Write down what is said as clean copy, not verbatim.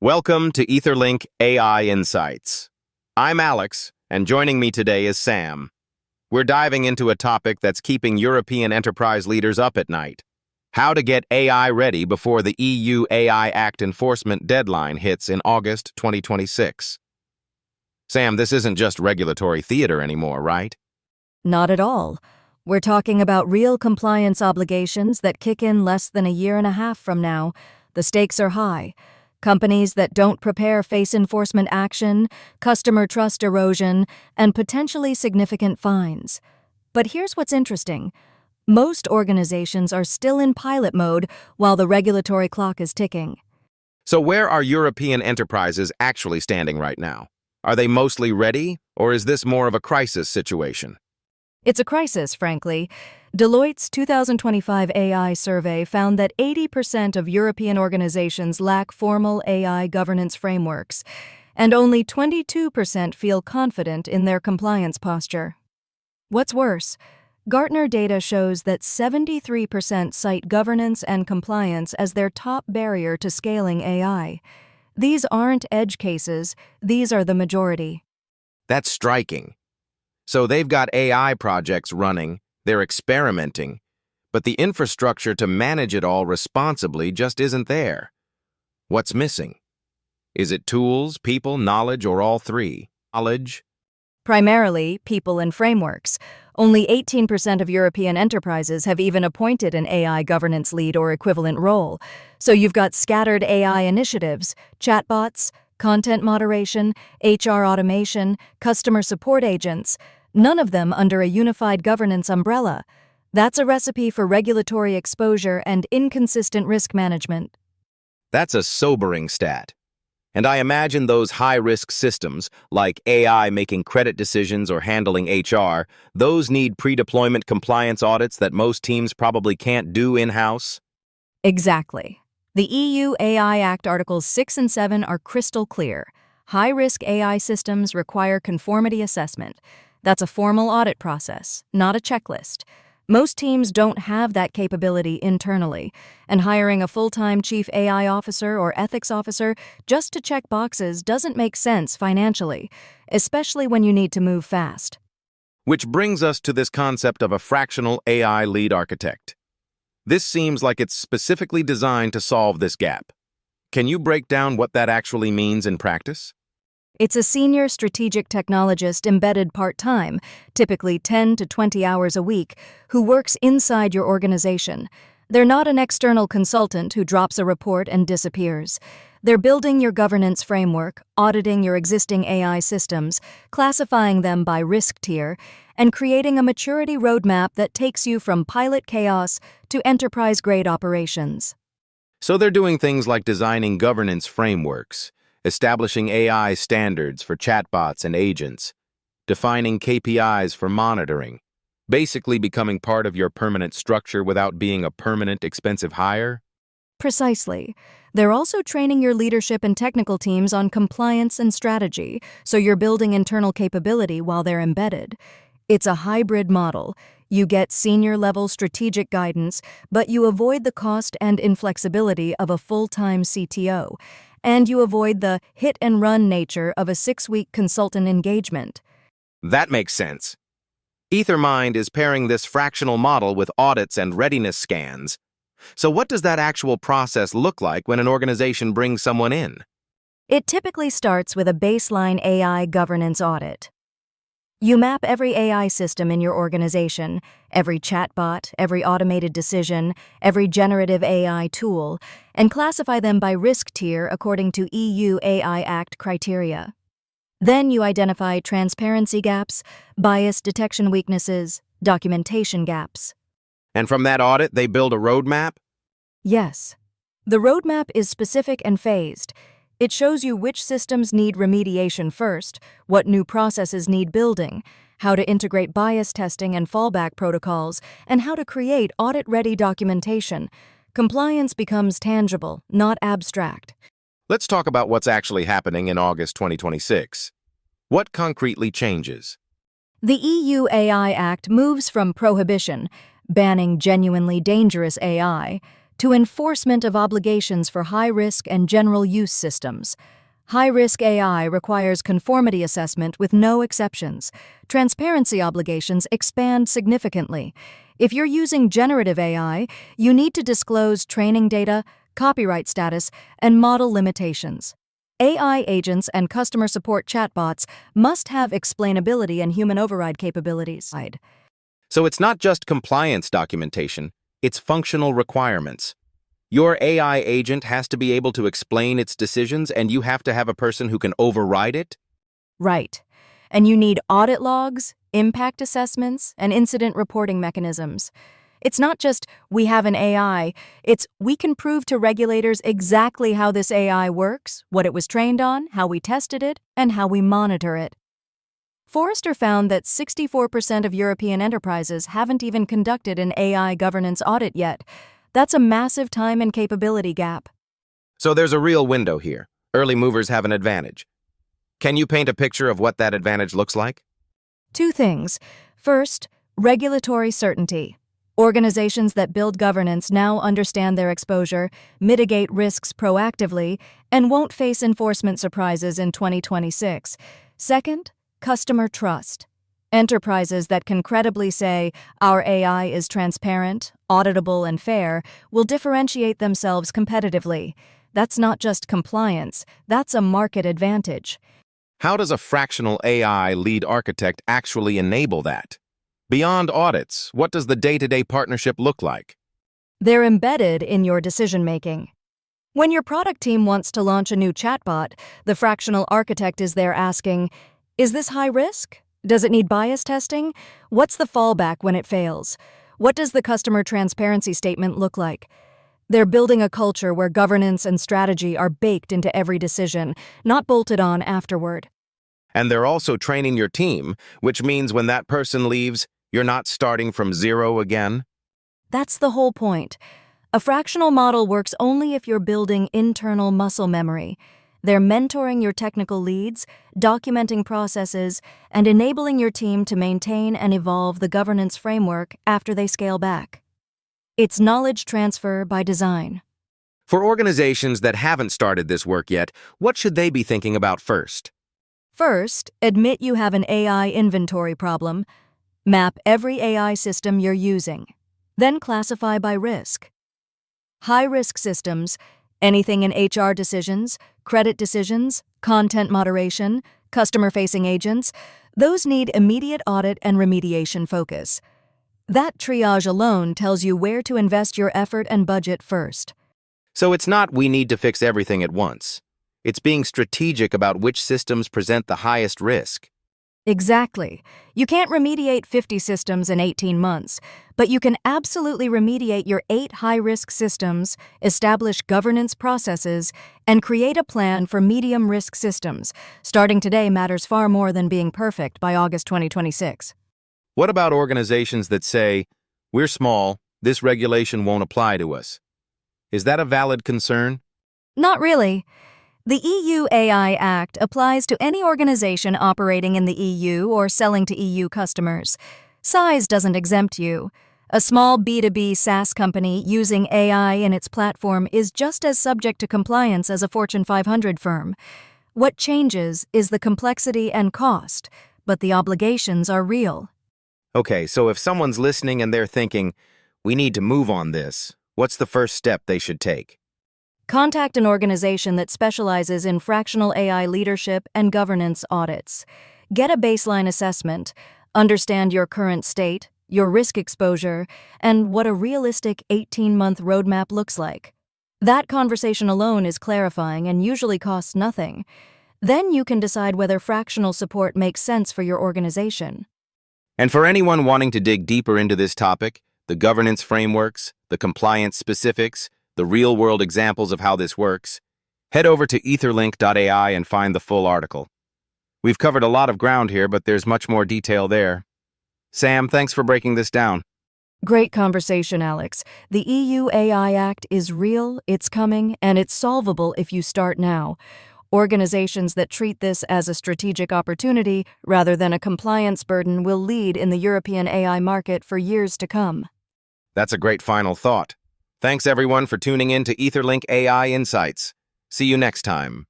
Welcome to EtherLink AI Insights. I'm Alex, and joining me today is Sam. We're diving into a topic that's keeping European enterprise leaders up at night: how to get AI ready before the EU AI Act enforcement deadline hits in August 2026. Sam, this isn't just regulatory theater anymore, right? Not at all. We're talking about real compliance obligations that kick in less than a year and a half from now. The stakes are high. Companies that don't prepare face enforcement action, customer trust erosion, and potentially significant fines. But here's what's interesting. Most organizations are still in pilot mode while the regulatory clock is ticking. So where are European enterprises actually standing right now? Are they mostly ready, or is this more of a crisis situation? It's a crisis, frankly. Deloitte's 2025 AI survey found that 80% of European organizations lack formal AI governance frameworks, and only 22% feel confident in their compliance posture. What's worse, Gartner data shows that 73% cite governance and compliance as their top barrier to scaling AI. These aren't edge cases, these are the majority. That's striking. So they've got AI projects running, they're experimenting, but the infrastructure to manage it all responsibly just isn't there. What's missing? Is it tools, people, knowledge, or all three? Knowledge? Primarily, people and frameworks. Only 18% of European enterprises have even appointed an AI governance lead or equivalent role. So you've got scattered AI initiatives, chatbots, content moderation, HR automation, customer support agents, none of them under a unified governance umbrella. That's a recipe for regulatory exposure and inconsistent risk management. That's a sobering stat. And I imagine those high-risk systems, like AI making credit decisions or handling HR, those need pre-deployment compliance audits that most teams probably can't do in-house. Exactly. The EU AI Act Articles 6 and 7 are crystal clear. High-risk AI systems require conformity assessment. That's a formal audit process, not a checklist. Most teams don't have that capability internally, and hiring a full-time chief AI officer or ethics officer just to check boxes doesn't make sense financially, especially when you need to move fast. Which brings us to this concept of a fractional AI lead architect. This seems like it's specifically designed to solve this gap. Can you break down what that actually means in practice? It's a senior strategic technologist embedded part-time, typically 10 to 20 hours a week, who works inside your organization. They're not an external consultant who drops a report and disappears. They're building your governance framework, auditing your existing AI systems, classifying them by risk tier, and creating a maturity roadmap that takes you from pilot chaos to enterprise-grade operations. So they're doing things like designing governance frameworks, establishing AI standards for chatbots and agents, defining KPIs for monitoring, basically becoming part of your permanent structure without being a permanent, expensive hire? Precisely. They're also training your leadership and technical teams on compliance and strategy, so you're building internal capability while they're embedded. It's a hybrid model. You get senior-level strategic guidance, but you avoid the cost and inflexibility of a full-time CTO, and you avoid the hit-and-run nature of a 6-week consultant engagement. That makes sense. Ethermind is pairing this fractional model with audits and readiness scans. So what does that actual process look like when an organization brings someone in? It typically starts with a baseline AI governance audit. You map every AI system in your organization, every chatbot, every automated decision, every generative AI tool, and classify them by risk tier according to EU AI Act criteria. Then you identify transparency gaps, bias detection weaknesses, documentation gaps. And from that audit, they build a roadmap? Yes. The roadmap is specific and phased. It shows you which systems need remediation first, what new processes need building, how to integrate bias testing and fallback protocols, and how to create audit-ready documentation. Compliance becomes tangible, not abstract. Let's talk about what's actually happening in August 2026. What concretely changes? The EU AI Act moves from prohibition, banning genuinely dangerous AI, to enforcement of obligations for high-risk and general use systems. High-risk AI requires conformity assessment with no exceptions. Transparency obligations expand significantly. If you're using generative AI, you need to disclose training data, copyright status, and model limitations. AI agents and customer support chatbots must have explainability and human override capabilities. So it's not just compliance documentation, it's functional requirements. Your AI agent has to be able to explain its decisions, and you have to have a person who can override it? Right. And you need audit logs, impact assessments, and incident reporting mechanisms. It's not just, we have an AI, it's, we can prove to regulators exactly how this AI works, what it was trained on, how we tested it, and how we monitor it. Forrester found that 64% of European enterprises haven't even conducted an AI governance audit yet. That's a massive time and capability gap. So there's a real window here. Early movers have an advantage. Can you paint a picture of what that advantage looks like? Two things. First, regulatory certainty. Organizations that build governance now understand their exposure, mitigate risks proactively, and won't face enforcement surprises in 2026. Second, customer trust. Enterprises that can credibly say, our AI is transparent, auditable, and fair, will differentiate themselves competitively. That's not just compliance, that's a market advantage. How does a fractional AI lead architect actually enable that? Beyond audits, what does the day-to-day partnership look like? They're embedded in your decision-making. When your product team wants to launch a new chatbot, the fractional architect is there asking, is this high risk? Does it need bias testing? What's the fallback when it fails? What does the customer transparency statement look like? They're building a culture where governance and strategy are baked into every decision, not bolted on afterward. And they're also training your team, which means when that person leaves, you're not starting from zero again? That's the whole point. A fractional model works only if you're building internal muscle memory. They're mentoring your technical leads, documenting processes, and enabling your team to maintain and evolve the governance framework after they scale back. It's knowledge transfer by design. For organizations that haven't started this work yet, what should they be thinking about first? First, admit you have an AI inventory problem. Map every AI system you're using. Then classify by risk. High-risk systems, anything in HR decisions, credit decisions, content moderation, customer-facing agents, those need immediate audit and remediation focus. That triage alone tells you where to invest your effort and budget first. So it's not we need to fix everything at once. It's being strategic about which systems present the highest risk. Exactly. You can't remediate 50 systems in 18 months, but you can absolutely remediate your 8 high-risk systems, establish governance processes, and create a plan for medium-risk systems. Starting today matters far more than being perfect by August 2026. What about organizations that say, we're small, this regulation won't apply to us? Is that a valid concern? Not really. The EU AI Act applies to any organization operating in the EU or selling to EU customers. Size doesn't exempt you. A small B2B SaaS company using AI in its platform is just as subject to compliance as a Fortune 500 firm. What changes is the complexity and cost, but the obligations are real. Okay, so if someone's listening and they're thinking, we need to move on this, what's the first step they should take? Contact an organization that specializes in fractional AI leadership and governance audits. Get a baseline assessment, understand your current state, your risk exposure, and what a realistic 18-month roadmap looks like. That conversation alone is clarifying and usually costs nothing. Then you can decide whether fractional support makes sense for your organization. And for anyone wanting to dig deeper into this topic, the governance frameworks, the compliance specifics, the real-world examples of how this works, head over to EtherLink AI and find the full article. We've covered a lot of ground here, but there's much more detail there. Sam, thanks for breaking this down. Great conversation, Alex. The EU AI Act is real, it's coming, and it's solvable if you start now. Organizations that treat this as a strategic opportunity rather than a compliance burden will lead in the European AI market for years to come. That's a great final thought. Thanks everyone for tuning in to EtherLink AI Insights. See you next time.